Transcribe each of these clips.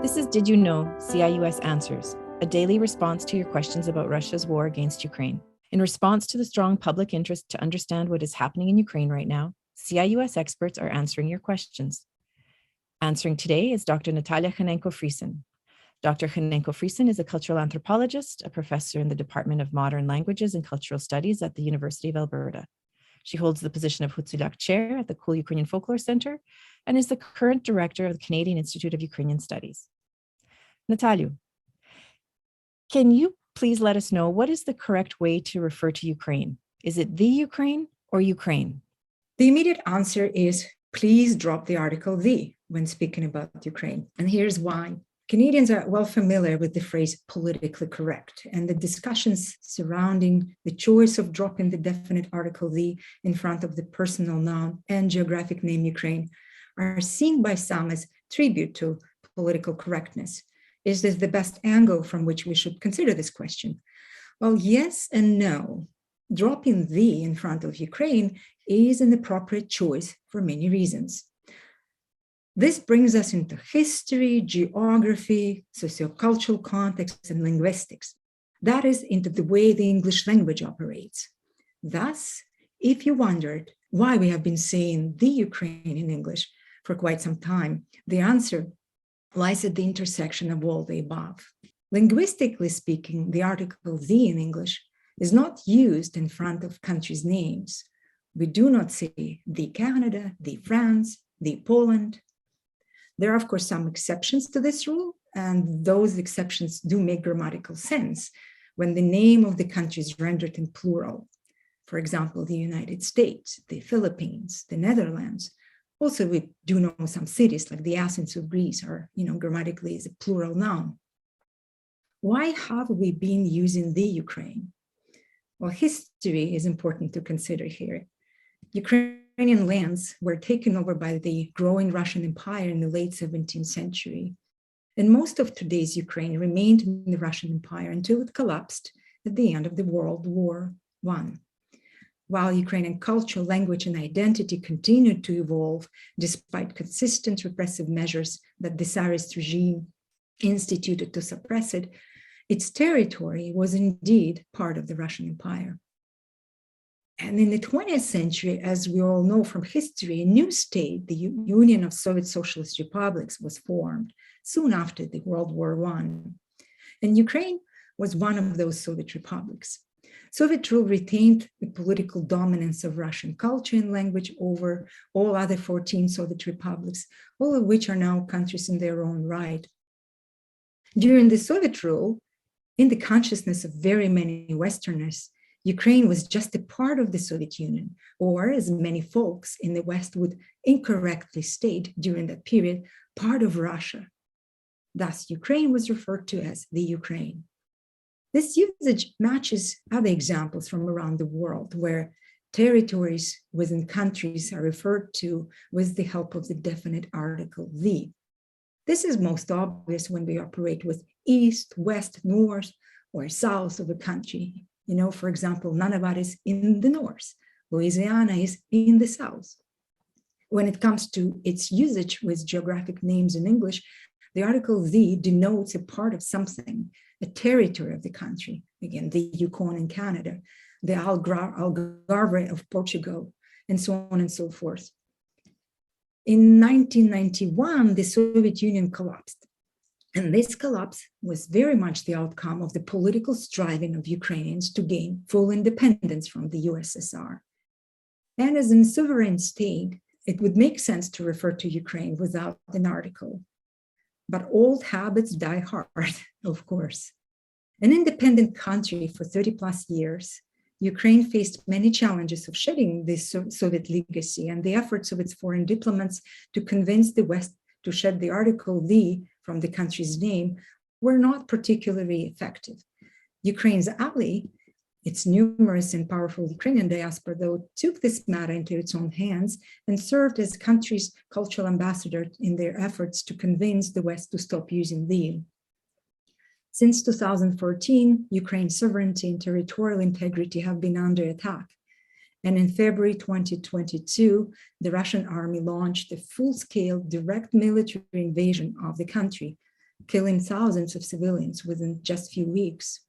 This is Did You Know? CIUS Answers, a daily response to your questions about Russia's war against Ukraine. In response to the strong public interest to understand what is happening in Ukraine right now, CIUS experts are answering your questions. Answering today is Dr. Natalia Khanenko-Friesen. Dr. Khanenko-Friesen is a cultural anthropologist, a professor in the Department of Modern Languages and Cultural Studies at the University of Alberta. She holds the position of Hutsulak Chair at the Cool Ukrainian Folklore Center and is the current director of the Canadian Institute of Ukrainian Studies. Natalia, can you please let us know what is the correct way to refer to Ukraine? Is it the Ukraine or Ukraine? The immediate answer is please drop the article the when speaking about Ukraine. And here's why. Canadians are well familiar with the phrase politically correct, and the discussions surrounding the choice of dropping the definite article the in front of the personal noun and geographic name Ukraine are seen by some as tribute to political correctness. Is this the best angle from which we should consider this question? Well, yes and no. Dropping the in front of Ukraine is an appropriate choice for many reasons. This brings us into history, geography, sociocultural context, and linguistics. That is, into the way the English language operates. Thus, if you wondered why we have been saying the Ukraine in English for quite some time, the answer lies at the intersection of all the above. Linguistically speaking, the article the in English is not used in front of countries' names. We do not say the Canada, the France, the Poland. There are, of course, some exceptions to this rule, and those exceptions do make grammatical sense when the name of the country is rendered in plural. For example, the United States, the Philippines, the Netherlands. Also, we do know some cities like the Athens of Greece are, grammatically is a plural noun. Why have we been using the Ukraine? Well, history is important to consider here. Ukrainian lands were taken over by the growing Russian Empire in the late 17th century. And most of today's Ukraine remained in the Russian Empire until it collapsed at the end of the World War I. While Ukrainian culture, language, and identity continued to evolve despite consistent repressive measures that the Tsarist regime instituted to suppress it, its territory was indeed part of the Russian Empire. And in the 20th century, as we all know from history, a new state, the Union of Soviet Socialist Republics, was formed soon after the World War I. And Ukraine was one of those Soviet republics. Soviet rule retained the political dominance of Russian culture and language over all other 14 Soviet republics, all of which are now countries in their own right. During the Soviet rule, in the consciousness of very many Westerners, Ukraine was just a part of the Soviet Union, or as many folks in the West would incorrectly state during that period, part of Russia. Thus, Ukraine was referred to as the Ukraine. This usage matches other examples from around the world where territories within countries are referred to with the help of the definite article the. This is most obvious when we operate with east, west, north, or south of a country. For example, Nunavut is in the north, Louisiana is in the south. When it comes to its usage with geographic names in English, the article the denotes a part of something, a territory of the country. Again, the Yukon in Canada, the Algarve of Portugal, and so on and so forth. In 1991, the Soviet Union collapsed. And this collapse was very much the outcome of the political striving of Ukrainians to gain full independence from the USSR. And as a sovereign state, it would make sense to refer to Ukraine without an article. But old habits die hard, of course. An independent country for 30 plus years, Ukraine faced many challenges of shedding this Soviet legacy, and the efforts of its foreign diplomats to convince the West to shed the article the from the country's name were not particularly effective. Ukraine's ally, its numerous and powerful Ukrainian diaspora, though, took this matter into its own hands and served as country's cultural ambassador in their efforts to convince the West to stop using the. Since 2014, Ukraine's sovereignty and territorial integrity have been under attack. And in February 2022, the Russian army launched a full-scale direct military invasion of the country, killing thousands of civilians within just a few weeks.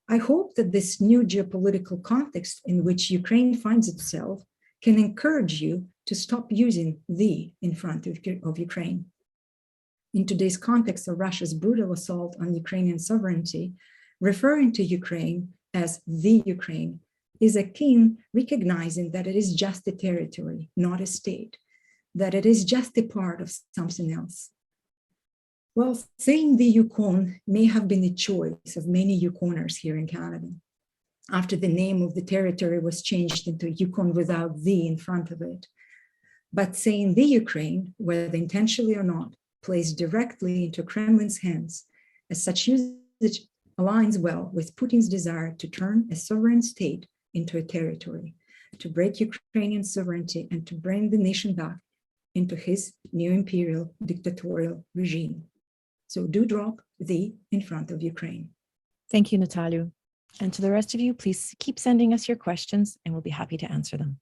I hope that this new geopolitical context in which Ukraine finds itself can encourage you to stop using "the" in front of Ukraine. In today's context of Russia's brutal assault on Ukrainian sovereignty, referring to Ukraine as the Ukraine is akin recognizing that it is just a territory, not a state, that it is just a part of something else. Well, saying the Yukon may have been the choice of many Yukoners here in Canada, after the name of the territory was changed into Yukon without "the" in front of it. But saying the Ukraine, whether intentionally or not, plays directly into Kremlin's hands, as such usage aligns well with Putin's desire to turn a sovereign state into a territory, to break Ukrainian sovereignty and to bring the nation back into his new imperial dictatorial regime. So do drop "the" in front of Ukraine. Thank you, Natalia. And to the rest of you, please keep sending us your questions and we'll be happy to answer them.